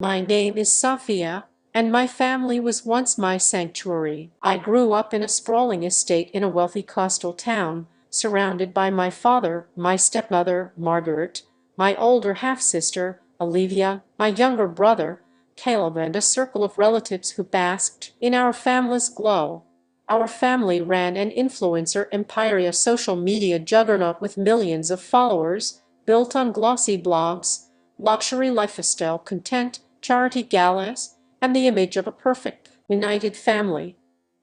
My name is Sophia, and my family was once my sanctuary. I grew up in a sprawling estate in a wealthy coastal town, surrounded by my father, my stepmother, Margaret, my older half-sister, Olivia, my younger brother, Caleb, and a circle of relatives who basked in our family's glow. Our family ran an influencer empire, a social media juggernaut with millions of followers, built on glossy blogs, luxury lifestyle content, charity galas, and the image of a perfect, united family.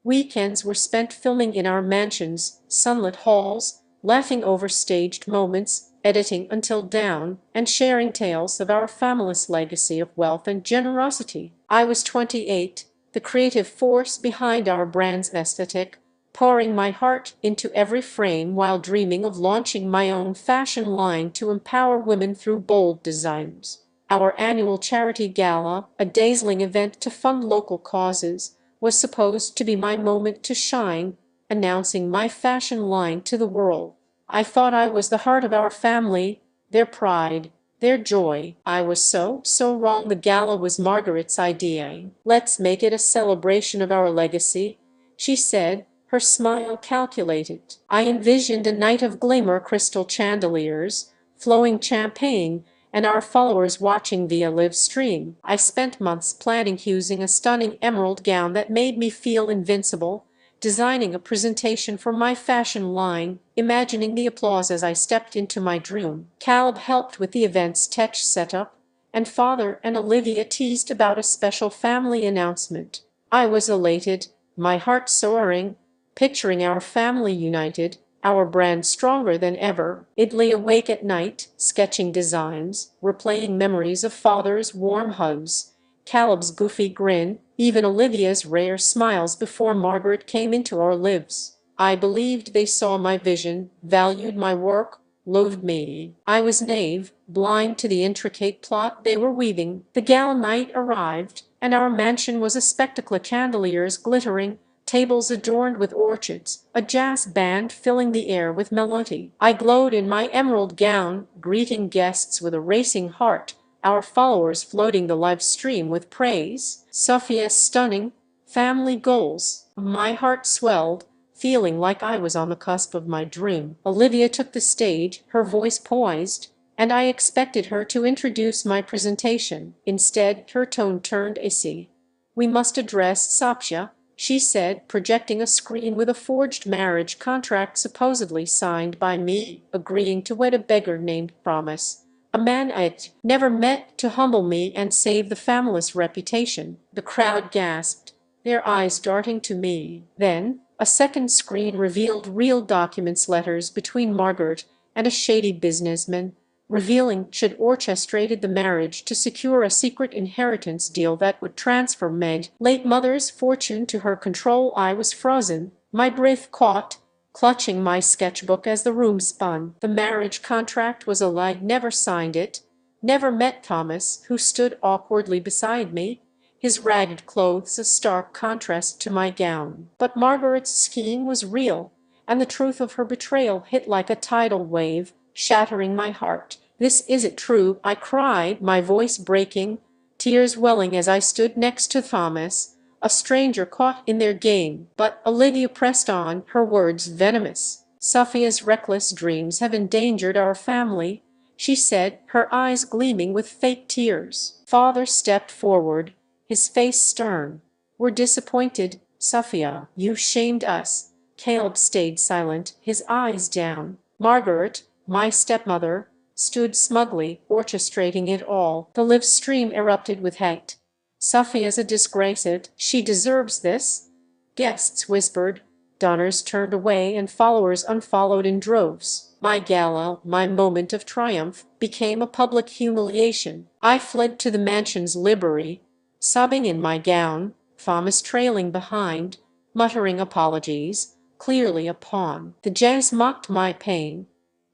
Weekends were spent filming in our mansion's sunlit halls, laughing over staged moments, editing until dawn, and sharing tales of our family's legacy of wealth and generosity. I was 28, the creative force behind our brand's aesthetic, pouring my heart into every frame while dreaming of launching my own fashion line to empower women through bold designs. Our annual charity gala, a dazzling event to fund local causes, was supposed to be my moment to shine, announcing my fashion line to the world. I thought I was the heart of our family, their pride, their joy. I was so wrong. The gala was Margaret's idea. "Let's make it a celebration of our legacy," she said, her smile calculated. I envisioned a night of glimmer, crystal chandeliers, flowing champagne, and our followers watching via live stream. I spent months planning, using a stunning emerald gown that made me feel invincible, designing a presentation for my fashion line, imagining the applause as I stepped into my dream. Caleb helped with the event's tech setup, and Father and Olivia teased about a special family announcement. I was elated, my heart soaring, picturing our family united, our brand stronger than ever. I'd lay awake at night, sketching designs, replaying memories of Father's warm hugs, Caleb's goofy grin, even Olivia's rare smiles before Margaret came into our lives. I believed they saw my vision, valued my work, loved me. I was naive, blind to the intricate plot they were weaving. The gala night arrived, and our mansion was a spectacle: chandeliers glittering, tables adorned with orchids, a jazz band filling the air with melody. I glowed in my emerald gown, greeting guests with a racing heart, our followers floating the live stream with praise. Sophia's stunning family goals. My heart swelled, feeling like I was on the cusp of my dream. Olivia took the stage, her voice poised, and I expected her to introduce my presentation. Instead, her tone turned icy. "We must address Sophia," she said, projecting a screen with a forged marriage contract supposedly signed by me, agreeing to wed a beggar named Promise, a man I'd never met, to humble me and save the family's reputation. The crowd gasped, their eyes darting to me. Then, a second screen revealed real documents, letters between Margaret and a shady businessman, revealing she'd orchestrated the marriage to secure a secret inheritance deal that would transfer Meg's late mother's fortune to her control. I was frozen, my breath caught, clutching my sketchbook as the room spun. The marriage contract was a lie. Never signed it, never met Thomas, who stood awkwardly beside me, his ragged clothes a stark contrast to my gown. But Margaret's scheme was real, and the truth of her betrayal hit like a tidal wave, shattering my heart. "This isn't true," I cried, my voice breaking, tears welling as I stood next to Thomas, a stranger caught in their game. But Olivia pressed on, her words venomous. "Sophia's reckless dreams have endangered our family," she said, her eyes gleaming with fake tears. Father stepped forward, his face stern. "We're disappointed, Sophia. You shamed us." Caleb stayed silent, his eyes down. Margaret, my stepmother, stood smugly, orchestrating it all. The live stream erupted with hate. "Sophia's a disgrace. She deserves this," guests whispered. Donors turned away and followers unfollowed in droves. My gala, my moment of triumph, became a public humiliation. I fled to the mansion's library, sobbing in my gown, Thomas trailing behind, muttering apologies, clearly a pawn. The jazz mocked my pain.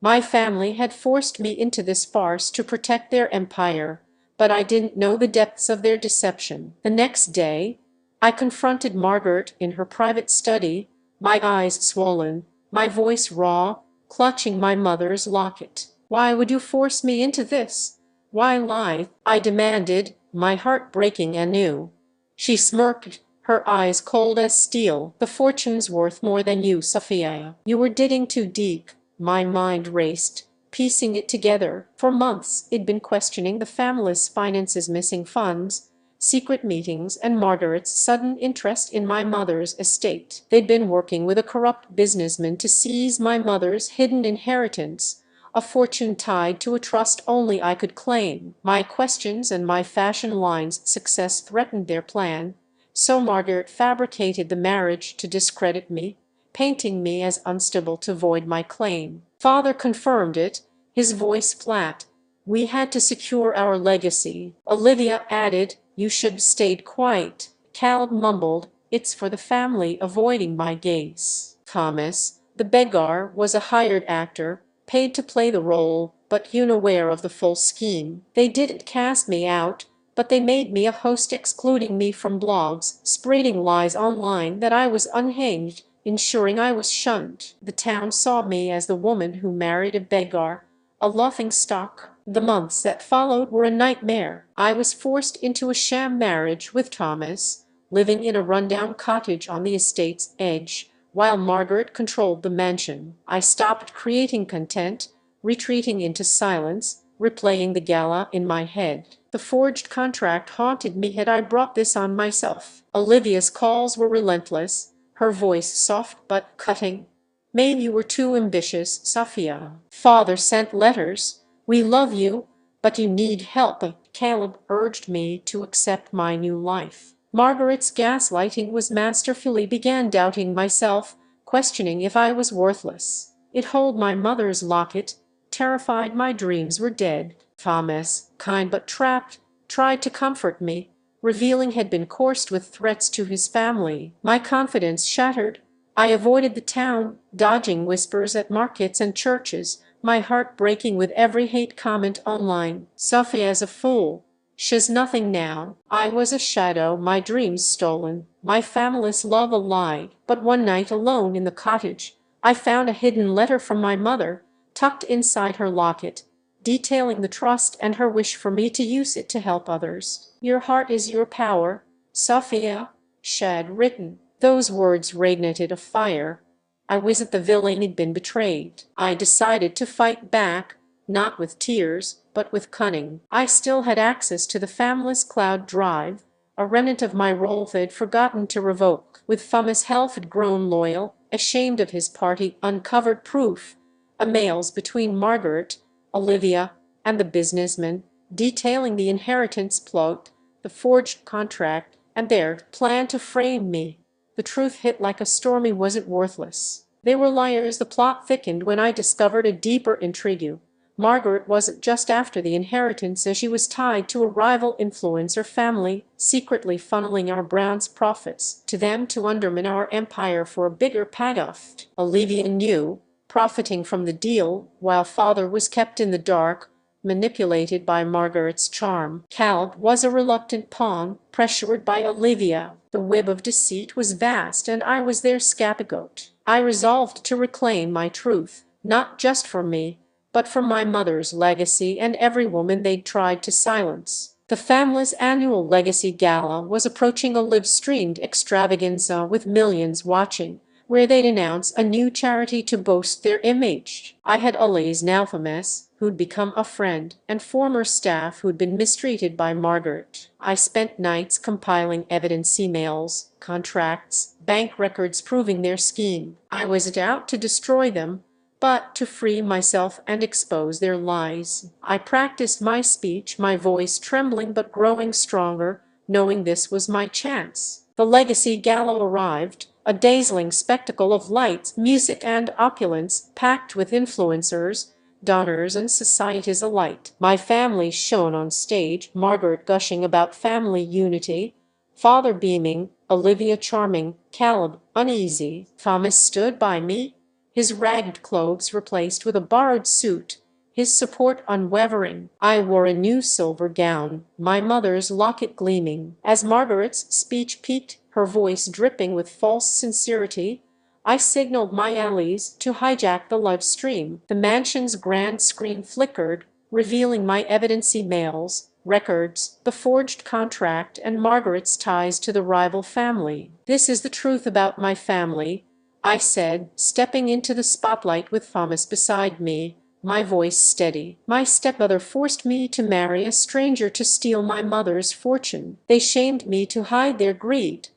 My family had forced me into this farce to protect their empire, but I didn't know the depths of their deception. The next day, I confronted Margaret in her private study, my eyes swollen, my voice raw, clutching my mother's locket. "Why would you force me into this? Why lie?" I demanded, my heart breaking anew. She smirked, her eyes cold as steel. The fortune's worth more than you, Sophia. You were digging too deep. My mind raced, piecing it together. For months, I'd been questioning the family's finances, missing funds, secret meetings, and Margaret's sudden interest in my mother's estate. They'd been working with a corrupt businessman to seize my mother's hidden inheritance, a fortune tied to a trust only I could claim. My questions and my fashion line's success threatened their plan, so Margaret fabricated the marriage to discredit me, painting me as unstable to void my claim. Father confirmed it, his voice flat. We had to secure our legacy. Olivia added, you should have stayed quiet. Caleb mumbled, it's for the family, avoiding my gaze. Thomas, the beggar, was a hired actor, paid to play the role, but unaware of the full scheme. They didn't cast me out, but they made me a host, excluding me from blogs, spreading lies online that I was unhinged, ensuring I was shunned. The town saw me as the woman who married a beggar, a laughingstock. The months that followed were a nightmare. I was forced into a sham marriage with Thomas, living in a rundown cottage on the estate's edge, while Margaret controlled the mansion. I stopped creating content, retreating into silence, replaying the gala in my head. The forged contract haunted me. Had I brought this on myself? Olivia's calls were relentless, her voice soft but cutting. Maybe you were too ambitious, Sophia. Father sent letters. We love you, but you need help. Caleb urged me to accept my new life. Margaret's gaslighting was masterfully. Began doubting myself, questioning if I was worthless. It held my mother's locket, terrified my dreams were dead. Thomas, kind but trapped, tried to comfort me, revealing had been coursed with threats to his family. My confidence shattered. I avoided the town, dodging whispers at markets and churches, my heart breaking with every hate comment online. Sophia's a fool. She's nothing now. I was a shadow, my dreams stolen, my family's love a lie. But one night alone in the cottage, I found a hidden letter from my mother, tucked inside her locket, detailing the trust and her wish for me to use it to help others. Your heart is your power, Sophia, she had written. Those words radiated a fire. I was at the villain had been betrayed. I decided to fight back, not with tears, but with cunning. I still had access to the family's cloud drive, a remnant of my role they'd forgotten to revoke. With Thomas' help had grown loyal, ashamed of his party, uncovered proof, emails between Margaret, Olivia, and the businessman, detailing the inheritance plot, the forged contract, and their plan to frame me. The truth hit like a storm. I wasn't worthless. They were liars. The plot thickened when I discovered a deeper intrigue. Margaret wasn't just after the inheritance, as she was tied to a rival influencer family, secretly funneling our brand's profits to them to undermine our empire for a bigger payoff. Olivia knew, profiting from the deal, while father was kept in the dark, manipulated by Margaret's charm. Caleb was a reluctant pawn, pressured by Olivia. The web of deceit was vast, and I was their scapegoat. I resolved to reclaim my truth, not just for me, but for my mother's legacy and every woman they'd tried to silence. The family's annual legacy gala was approaching, a live-streamed extravaganza with millions watching, where they'd announce a new charity to boost their image. I had allies now Thomas, who'd become a friend, and former staff who'd been mistreated by Margaret. I spent nights compiling evidence, emails, contracts, bank records proving their scheme. I wasn't out to destroy them, but to free myself and expose their lies. I practiced my speech, my voice trembling but growing stronger, knowing this was my chance. The legacy gala arrived, a dazzling spectacle of lights, music, and opulence, packed with influencers, donors, and societies alike. My family shone on stage, Margaret gushing about family unity, father beaming, Olivia charming, Caleb uneasy. Thomas stood by me, his ragged clothes replaced with a borrowed suit, his support unwavering. I wore a new silver gown, my mother's locket gleaming. As Margaret's speech peaked, her voice dripping with false sincerity, I signaled my allies to hijack the live stream. The mansion's grand screen flickered, revealing my evidence emails, records, the forged contract, and Margaret's ties to the rival family. This is the truth about my family, I said, stepping into the spotlight with Thomas beside me, my voice steady. My stepmother forced me to marry a stranger to steal my mother's fortune. They shamed me to hide their greed.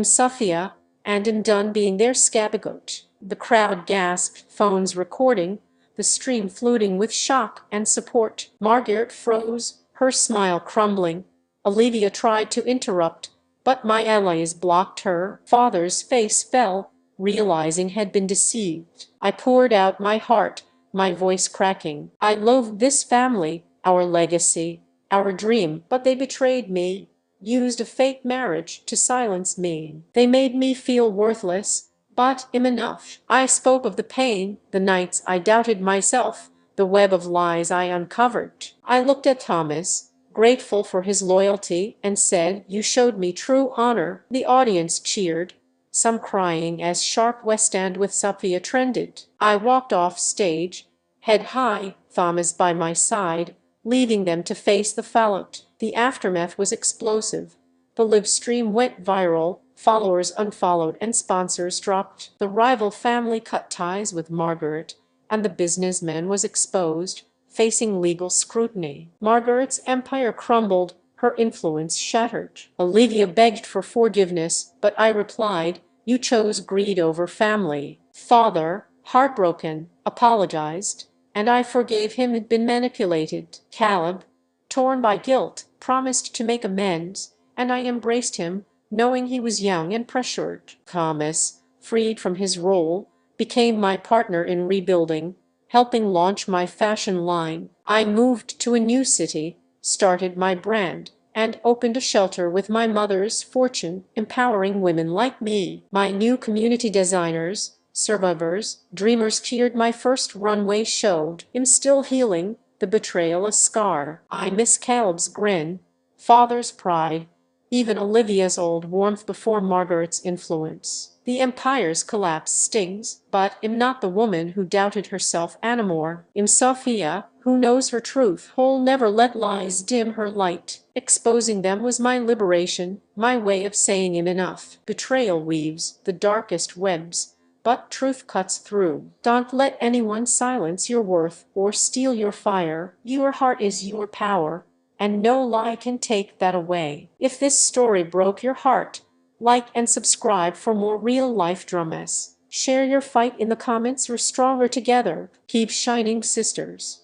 Sophia and done being their scapegoat. The crowd gasped, phones recording, the stream fluting with shock and support. Margaret froze, her smile crumbling. Olivia tried to interrupt, but my allies blocked her. Father's face fell, realizing had been deceived. I poured out my heart, my voice cracking. I loathed this family, our legacy, our dream, but they betrayed me, used a fake marriage to silence me. They made me feel worthless, but am enough. I spoke of the pain, the nights I doubted myself, the web of lies I uncovered. I looked at Thomas, grateful for his loyalty, and said, "You showed me true honor." The audience cheered, some crying as Sharp West End with Sophia trended. I walked off stage, head high, Thomas by my side, leaving them to face the fallout. The aftermath was explosive. The live stream went viral, followers unfollowed and sponsors dropped. The rival family cut ties with Margaret, and the businessman was exposed, facing legal scrutiny. Margaret's empire crumbled, her influence shattered. Olivia begged for forgiveness, but I replied, "You chose greed over family." Father, heartbroken, apologized, and I forgave him had been manipulated. Caleb, torn by guilt, promised to make amends, and I embraced him, knowing he was young and pressured. Thomas, freed from his role, became my partner in rebuilding, helping launch my fashion line. I moved to a new city, started my brand, and opened a shelter with my mother's fortune, empowering women like me. My new community designers, survivors, dreamers cheered my first runway showed. I'm still healing, the betrayal a scar. I miss Caleb's grin, father's pride, even Olivia's old warmth before Margaret's influence. The empire's collapse stings, but am not the woman who doubted herself anymore. Am Sophia, who knows her truth, who'll never let lies dim her light. Exposing them was my liberation, my way of saying enough. Betrayal weaves the darkest webs, but truth cuts through. Don't let anyone silence your worth or steal your fire. Your heart is your power, and no lie can take that away. If this story broke your heart, like and subscribe for more real-life dramas. Share your fight in the comments. We're stronger together. Keep shining, sisters.